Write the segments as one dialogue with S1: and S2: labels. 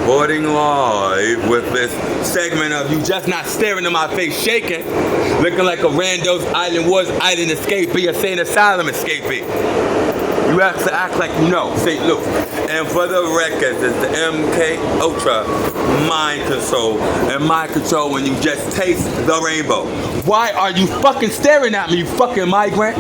S1: Reporting live with this segment of you just not staring in my face shaking, looking like a Randos Island Wars Island escapee, a Sane Asylum escapee. You have to act like you know St. Luke. And for the record, it's the MK Ultra mind control. And mind control when you just taste the rainbow. Why are you fucking staring at me, you fucking migrant?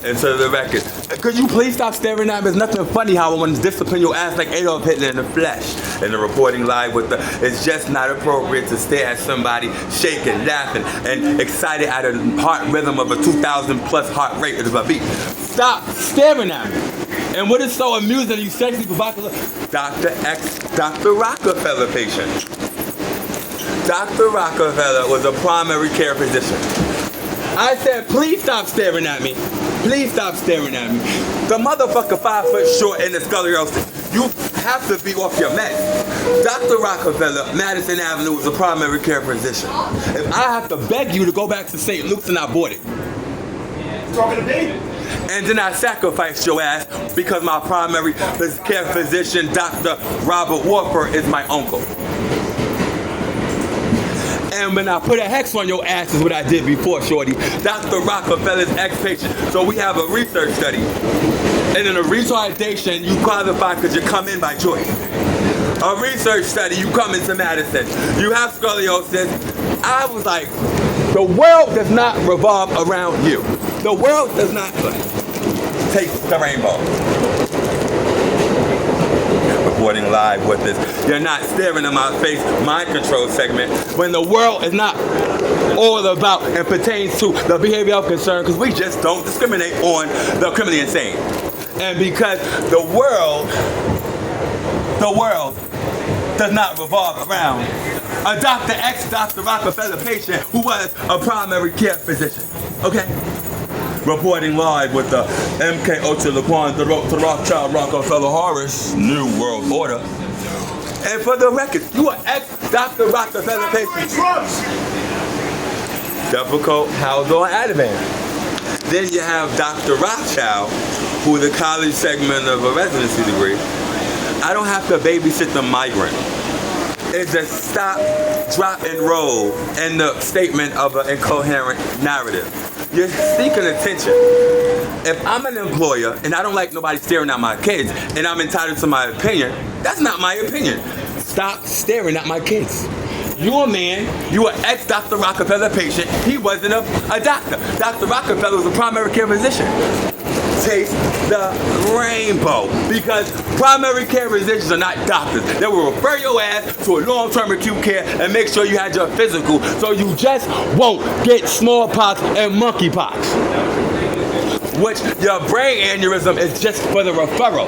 S1: And to the record, could you please stop staring at me? There's nothing funny how I want to discipline your ass like Adolf Hitler in the flesh. And the reporting live with the, it's just not appropriate to stare at somebody shaking, laughing, and excited at a heart rhythm of a 2,000 plus heart rate of a beat. Stop staring at me. And what is so amusing, you sexy provocateur? Dr. Rockefeller patient. Dr. Rockefeller was a primary care physician. I said, please stop staring at me. Please stop staring at me. The motherfucker 5 foot short in the scoliosis. You have to be off your meds. Dr. Rockefeller, Madison Avenue, was a primary care physician. If I have to beg you to go back to St. Luke's and I bought it.
S2: Talking to David.
S1: And then I sacrificed your ass because my primary care physician, Dr. Robert Warper, is my uncle. And when I put a hex on your ass is what I did before, shorty. Dr. Rockefeller's ex-patient. So we have a research study. And in a retardation, you qualify because you come in by choice. A research study, you come into Madison. You have scoliosis. I was like, the world does not revolve around you. The world does not taste the rainbow. Reporting live with this. You're not staring in my face, mind control segment, when the world is not all about and pertains to the behavior of concern, because we just don't discriminate on the criminally insane. And because the world does not revolve around a Dr. X, Dr. Rockefeller patient who was a primary care physician. Okay? Reporting live with the MK Ultra LAQUAN, the Rothschild Rockefeller Horus New World Order. And for the record, you are ex-Dr. Rockefeller patient. Difficult housed on Ativan. Then you have Dr. Rothschild, who is the college segment of a residency degree. I don't have to babysit the migrant. It's a stop, drop, and roll in the statement of an incoherent narrative. You're seeking attention. If I'm an employer and I don't like nobody staring at my kids and I'm entitled to my opinion, that's not my opinion. Stop staring at my kids. You're a man, you are ex-Dr. Rockefeller patient, he wasn't a doctor. Dr. Rockefeller was a primary care physician. Taste the rainbow, because primary care physicians are not doctors. They will refer your ass to a long-term acute care and make sure you had your physical so you just won't get smallpox and monkeypox. Which your brain aneurysm is just for the referral.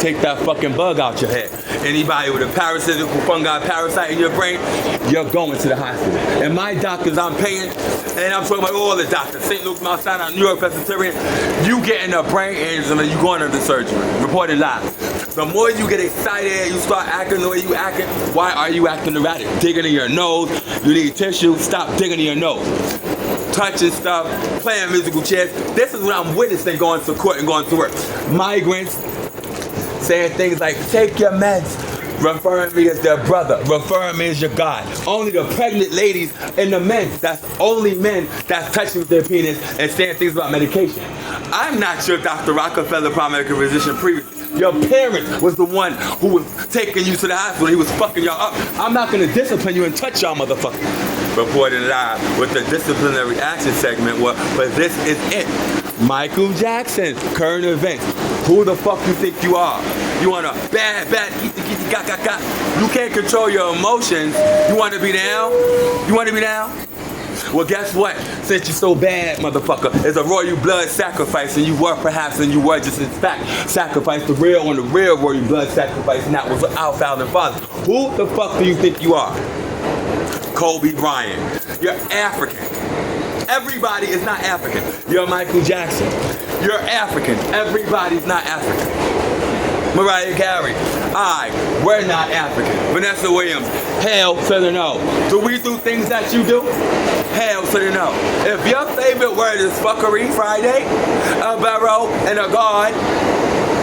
S1: Take that fucking bug out your head. Anybody with a parasitical fungi parasite in your brain, you're going to the hospital. And my doctors I'm paying, and I'm talking about all the doctors, St. Luke's, Mount Sinai, New York Presbyterian, you getting a brain aneurysm and you going into surgery. Reported live. The more you get excited, you start acting the way you acting. Why are you acting erratic? Digging in your nose. You need tissue. Stop digging in your nose. Touching stuff, playing musical chairs. This is what I'm witnessing going to court and going to work. Migrants saying things like, take your meds, referring me as their brother, referring me as your God. Only the pregnant ladies and the men, that's only men that's touching with their penis and saying things about medication. I'm not your Dr. Rockefeller primary care physician previously. Your parent was the one who was taking you to the hospital. He was fucking y'all up. I'm not going to discipline you and touch y'all, motherfucker. Reported live with the disciplinary action segment, but this is it. Michael Jackson, current events. Who the fuck you think you are? You want a bad, you can't control your emotions. You want to be down? You want to be down? Well, guess what? Since you're so bad, motherfucker, it's a royal blood sacrifice, and you were perhaps, and you were just in fact, sacrificed the real royal blood sacrifice, and that was our founding fathers. Who the fuck do you think you are? Kobe Bryant. You're African. Everybody is not African. You're Michael Jackson. You're African. Everybody's not African. Mariah Carey. We're not African. Vanessa Williams. Hell to the no. Do we do things that you do? Hell to the no. If your favorite word is fuckery Friday, a barrow, and a god,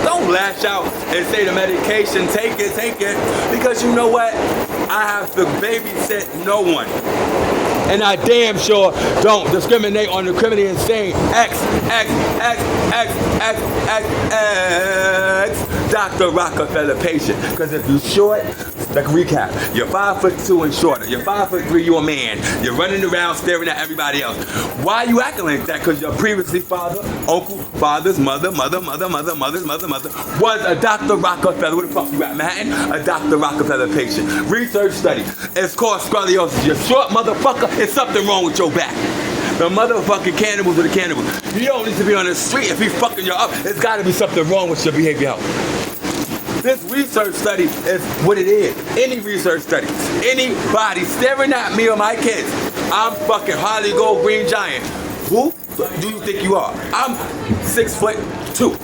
S1: don't lash out and say the medication, take it. Because you know what? I have to babysit no one. And I damn sure don't discriminate on the criminally insane X, Dr. Rockefeller patient. Because if you're short, like recap, you're 5'2" and shorter. You're 5'3", you're a man. You're running around staring at everybody else. Why are you acting like that? Because your previously father, uncle, father's mother was a Dr. Rockefeller. Where the fuck you at, Manhattan? A Dr. Rockefeller patient. Research study. It's called scoliosis. You're short, motherfucker. It's something wrong with your back. The motherfucking cannibals are the cannibals. You don't need to be on the street. If he's fucking you up, it's got to be something wrong with your behavior health. This research study is what it is. Any research study. Anybody staring at me or my kids. I'm fucking Harley Gold Green Giant. Who do you think you are? I'm 6'2".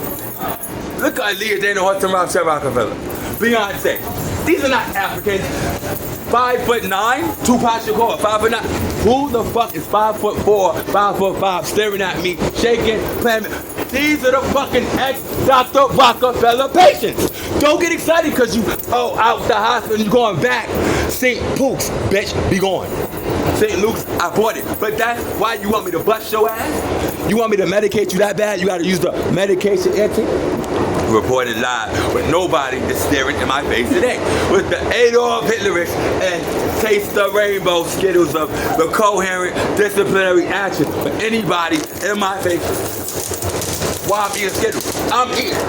S1: Look at Leah Dana Hudson Rockefeller. Beyonce. These are not Africans. 5'9", Tupac Shakur, 5'9". Who the fuck is 5'4", 5'5", staring at me, shaking, playing? These are the fucking ex-Dr. Rockefeller patients. Don't get excited because you out the hospital and you're going back. St. Luke's, bitch, be gone. St. Luke's, I bought it. But that's why you want me to bust your ass? You want me to medicate you that bad? You gotta use the medication anti? Reported live, but nobody is staring in my face today. With the Adolf Hitlerish and taste the rainbow skittles of the coherent disciplinary action for anybody in my face. Why I'm eating Skittles? I'm eating.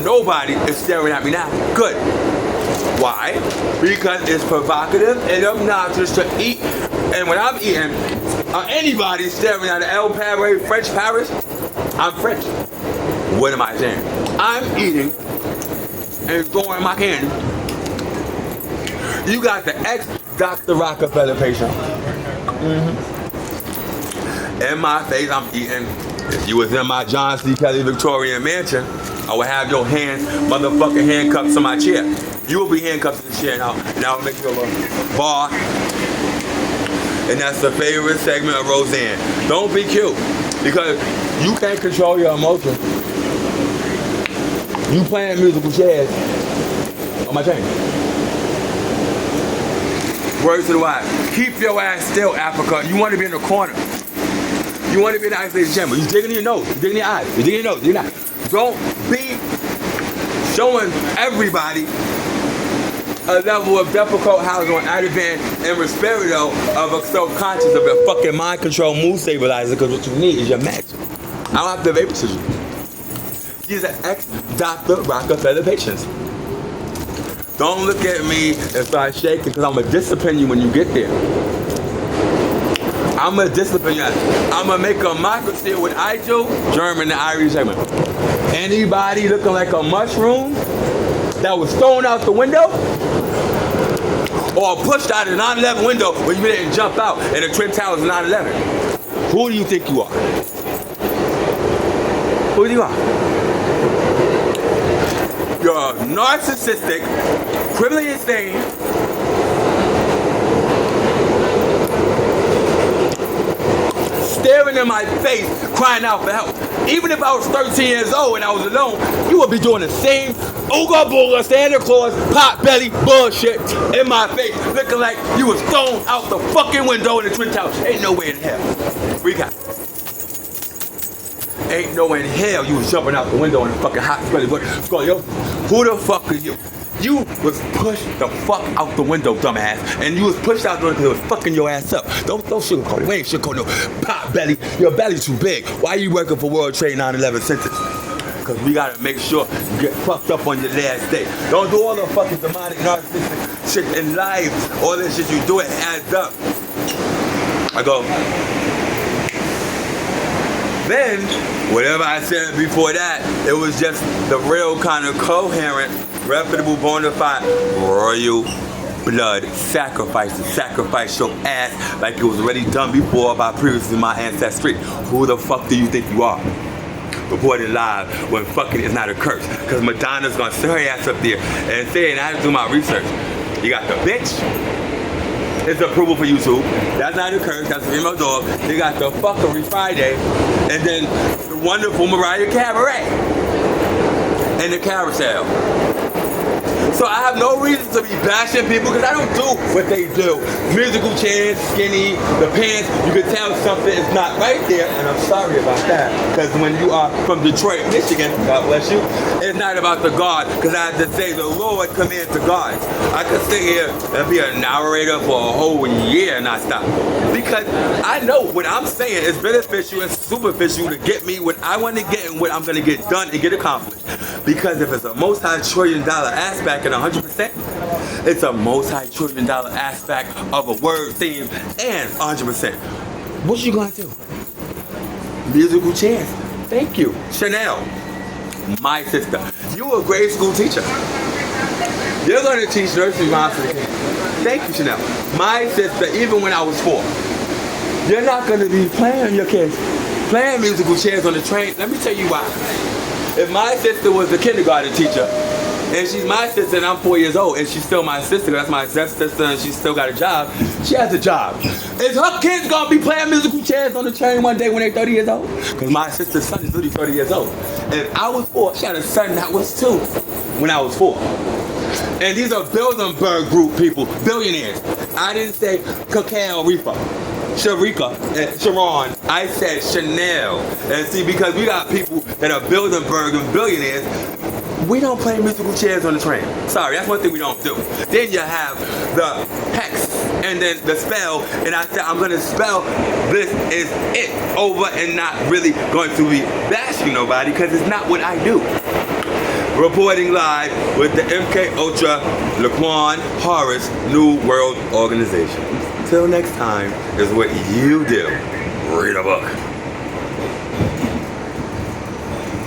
S1: Nobody is staring at me now. Good. Why? Because it's provocative and obnoxious to eat. And when I'm eating, anybody staring at the El Paris, French Paris, I'm French. What am I saying? I'm eating and throwing my candy. You got the ex-Dr. Rockefeller patient. In my face, I'm eating. If you was in my John C. Kelly Victorian mansion, I would have your hands, motherfucking handcuffs to my chair. You will be handcuffed to the chair now. Now I'll make you a little bar. And that's the favorite segment of Roseanne. Don't be cute. Because you can't control your emotions. You playing musical chairs on my chain. Words to the wise. Keep your ass still, Africa. You want to be in the corner. You want to be in the isolation chamber. You digging in your nose. You digging in your eyes. You digging in your nose. You're not. Don't be showing everybody a level of difficult housing on Ativan and Respirito of a self-conscious of a fucking mind control mood stabilizer because what you need is your match. I don't have to babysit you. These are ex-Dr. Rockefeller patients. Don't look at me and start shaking because I'm going to discipline you when you get there. I'm going to discipline you. I'm going to make a democracy of what I do, German and Irish segment. Anybody looking like a mushroom that was thrown out the window or pushed out of the 9/11 window when you didn't jump out in the Twin Towers of 9/11. Who do you think you are? Who do you are? You're narcissistic, criminally insane, staring in my face, crying out for help. Even if I was 13 years old and I was alone, you would be doing the same Ooga Booga, Santa Claus, pot belly bullshit in my face, looking like you was thrown out the fucking window in the Twin Towers. Ain't no way in hell. Recap. Ain't no way in hell you was jumping out the window in the fucking hot belly bullshit. Who the fuck are you? You was pushed the fuck out the window, dumbass. And you was pushed out the window because it was fucking your ass up. Don't sugarcoat it. We ain't sugarcoat no pot belly. Your belly's too big. Why are you working for World Trade 9/11 Centers? Because we gotta make sure you get fucked up on your last day. Don't do all the fucking demonic narcissistic shit in life. All this shit you do, it adds up. I go. Then, whatever I said before that, it was just the real kind of coherent, reputable, bona fide, royal blood sacrifice to sacrifice your ass like it was already done before by previously my ancestry. Who the fuck do you think you are? Reported live when fucking is not a curse. Because Madonna's gonna sit her ass up there and say, and I had to do my research. You got the bitch. It's approval for YouTube. That's not a curse, that's a female dog. You got the fuckery Friday. And then the wonderful Mariah Cabaret. and the carousel. So I have no reason to be bashing people because I don't do what they do. Musical chairs, skinny, the pants, you can tell something is not right there, and I'm sorry about that. Because when you are from Detroit, Michigan, God bless you, it's not about the God, because I have to say the Lord commands the gods. I could sit here and be a narrator for a whole year and not stop. Because I know what I'm saying is beneficial and superficial to get me what I want to get and what I'm going to get done and get accomplished. Because if it's a multi-trillion-dollar aspect and 100%, it's a multi-trillion-dollar aspect of a word theme and 100%. What you gonna do? Musical chairs. Thank you. Chanel, my sister. You a grade school teacher. You're gonna teach nursery rhymes for the kids. Thank you, Chanel. My sister, even when I was 4. You're not gonna be playing your kids, playing musical chairs on the train. Let me tell you why. If my sister was a kindergarten teacher, and she's my sister and I'm 4 years old, and she's still my sister, that's my sister and she's still got a job, she has a job. Is her kids gonna be playing musical chairs on the train one day when they're 30 years old? Because my sister's son is literally 30 years old. And if I was 4, she had a son that was 2 when I was 4. And these are Bilderberg group people, billionaires. I didn't say Cacao Reefer. Sharika, Sharon, I said Chanel. And see, because we got people that are Bilderberg and billionaires, we don't play musical chairs on the train. Sorry, that's one thing we don't do. Then you have the hex and then the spell, and I said I'm gonna spell this is it over and not really going to be bashing nobody because it's not what I do. Reporting live with the MK Ultra LAQUAN Horus New World Organization. Till next time is what you do. Read a book.